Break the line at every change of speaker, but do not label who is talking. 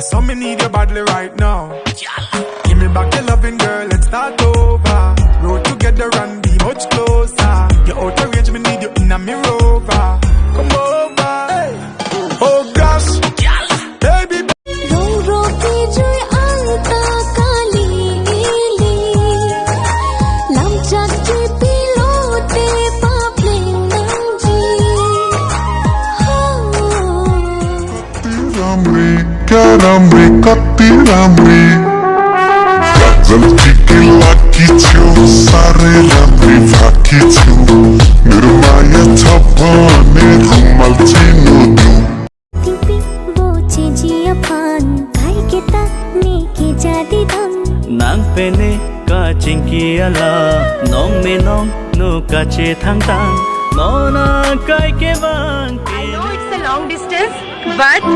saw me need you badly right now. Give me back your loving, girl, let's start over. Road together and be much closer. You're out of range, me need you in a me rover. Come over, hey. Oh gosh, baby.
क्या राम रे कति राम रे गल्ती की Laki छो सारे राम रे फाकी छो मेरो माया छ भने रुमाल चिनो दु
तिमी बोचे जिया फान भाइ के त नेके जादी दम
nang pene ka chingki ala nong me nong no ka che thang tang nona kai ke bang
I know it's a long distance, but